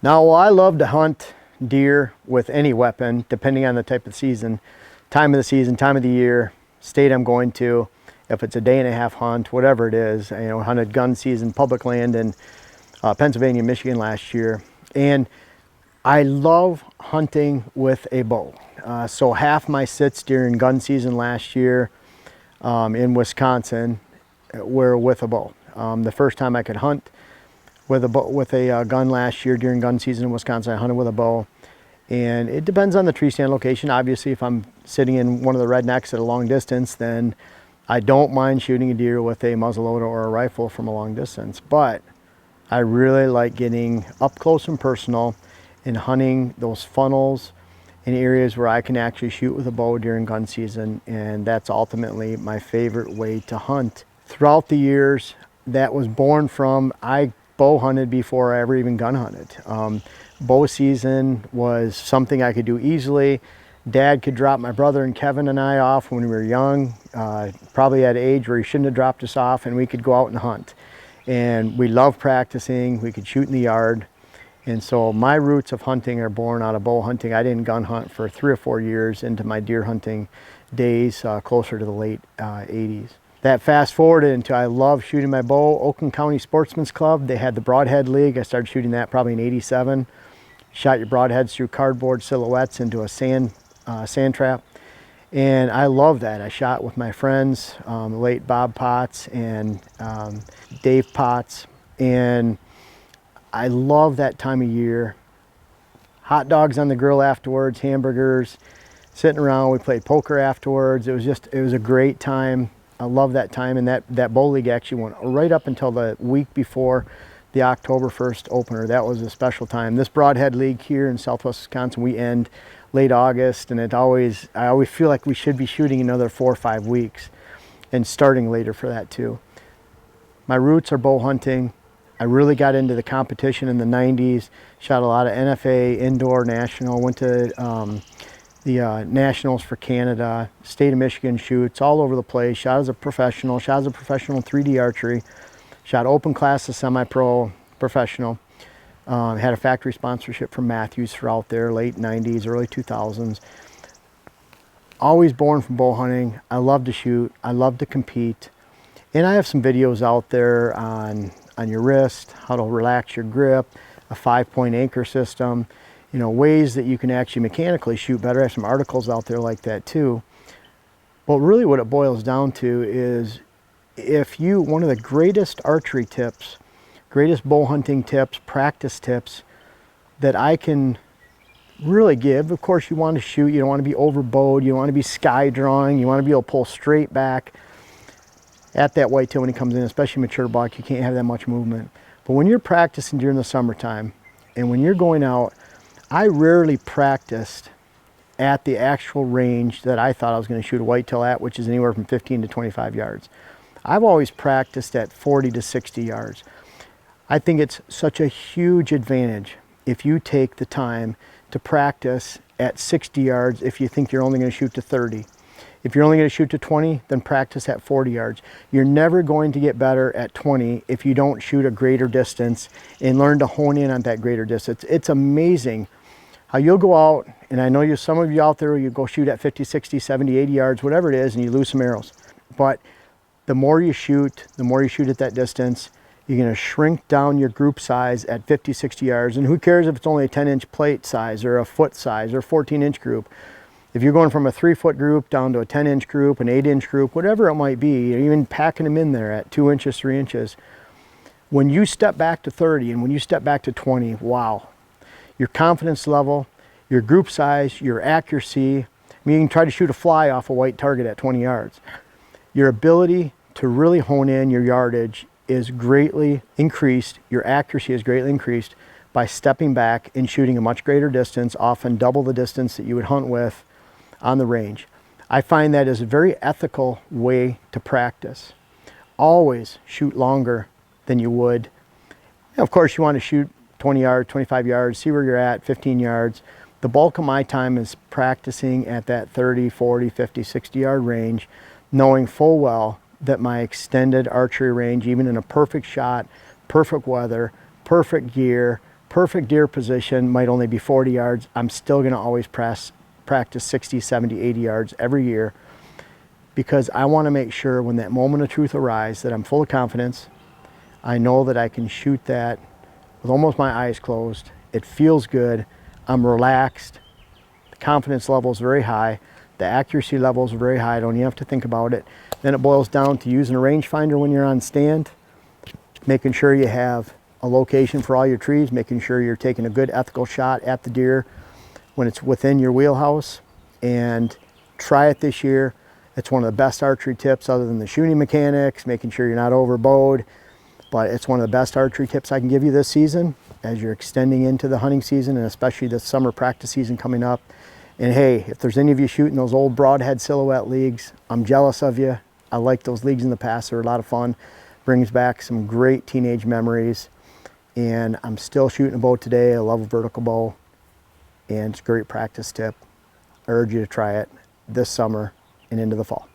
Now, I love to hunt deer with any weapon, depending on the type of season, time of the year, state I'm going to. If it's a day-and-a-half hunt, whatever it is, you know, hunted gun season, public land in Pennsylvania, Michigan last year. And I love hunting with a bow. So half my sits during gun season last year in Wisconsin were with a bow. The first time I could hunt with a gun last year during gun season in Wisconsin, I hunted with a bow. And it depends on the tree stand location. Obviously, if I'm sitting in one of the rednecks at a long distance, then I don't mind shooting a deer with a muzzleloader or a rifle from a long distance. But I really like getting up close and personal and hunting those funnels in areas where I can actually shoot with a bow during gun season. And that's ultimately my favorite way to hunt. Throughout the years, that was born from, I bow hunted before I ever even gun hunted. Bow season was something I could do easily. Dad could drop my brother and Kevin and I off when we were young, probably at an age where he shouldn't have dropped us off, and we could go out and hunt. And we loved practicing. We could shoot in the yard. And so my roots of hunting are born out of bow hunting. I didn't gun hunt for 3 or 4 years into my deer hunting days, closer to the late 80s. That fast forwarded into I love shooting my bow. Oakland County Sportsman's Club, they had the Broadhead League. I started shooting that probably in '87. Shot your broadheads through cardboard silhouettes into a sand trap. And I love that. I shot with my friends, late Bob Potts and Dave Potts. And I love that time of year. Hot dogs on the grill afterwards, hamburgers, sitting around. We played poker afterwards. It was a great time. I love that time. And that bow league actually went right up until the week before the October 1st opener. That was a special time. This Broadhead League here in Southwest Wisconsin, we end late August, and I always feel like we should be shooting another 4 or 5 weeks and starting later for that too. My roots are bow hunting. I really got into the competition in the 90s, shot a lot of NFA, indoor, national, went to the nationals for Canada, state of Michigan shoots all over the place, shot as a professional 3D archery, shot open class to semi-pro, professional. Had a factory sponsorship from Matthews throughout there, late 90s, early 2000s. Always born from bow hunting. I love to shoot. I love to compete. And I have some videos out there on your wrist, how to relax your grip, a 5-point anchor system, you know, ways that you can actually mechanically shoot better. I have some articles out there like that too. But really what it boils down to is one of the greatest archery tips, greatest bow hunting tips, practice tips that I can really give. Of course, you want to shoot, you don't want to be overbowed, you don't want to be sky drawing, you want to be able to pull straight back at that whitetail when he comes in, especially mature buck. You can't have that much movement. But when you're practicing during the summertime and when you're going out, I rarely practiced at the actual range that I thought I was going to shoot a whitetail at, which is anywhere from 15 to 25 yards. I've always practiced at 40 to 60 yards. I think it's such a huge advantage if you take the time to practice at 60 yards if you think you're only going to shoot to 30. If you're only going to shoot to 20, then practice at 40 yards. You're never going to get better at 20 if you don't shoot a greater distance and learn to hone in on that greater distance. It's amazing how you'll go out, and I know some of you out there, you go shoot at 50, 60, 70, 80 yards, whatever it is, and you lose some arrows. But the more you shoot at that distance, you're going to shrink down your group size at 50, 60 yards. And who cares if it's only a 10-inch plate size or a foot size or a 14-inch group. If you're going from a 3-foot group down to a 10-inch group, an 8-inch group, whatever it might be, you're even packing them in there at 2 inches, 3 inches. When you step back to 30 and when you step back to 20, wow. Your confidence level, your group size, your accuracy. I mean, you can try to shoot a fly off a white target at 20 yards. Your ability to really hone in your yardage is greatly increased. Your accuracy is greatly increased by stepping back and shooting a much greater distance, often double the distance that you would hunt with on the range. I find that is a very ethical way to practice. Always shoot longer than you would. Of course, you want to shoot 20 yards, 25 yards, see where you're at, 15 yards. The bulk of my time is practicing at that 30, 40, 50, 60 yard range, knowing full well that my extended archery range, even in a perfect shot, perfect weather, perfect gear, perfect deer position might only be 40 yards. I'm still going to always practice 60, 70, 80 yards every year, because I want to make sure when that moment of truth arrives that I'm full of confidence. I know that I can shoot that with almost my eyes closed. It feels good. I'm relaxed. The confidence level is very high. The accuracy levels are very high. I don't even have to think about it. Then it boils down to using a rangefinder when you're on stand, making sure you have a location for all your trees, making sure you're taking a good ethical shot at the deer when it's within your wheelhouse. And try it this year. It's one of the best archery tips other than the shooting mechanics, making sure you're not overbowed. But it's one of the best archery tips I can give you this season as you're extending into the hunting season, and especially the summer practice season coming up. And hey, if there's any of you shooting those old broadhead silhouette leagues, I'm jealous of you. I liked those leagues in the past. They were a lot of fun. Brings back some great teenage memories. And I'm still shooting a bow today. I love a vertical bow. And it's a great practice tip. I urge you to try it this summer and into the fall.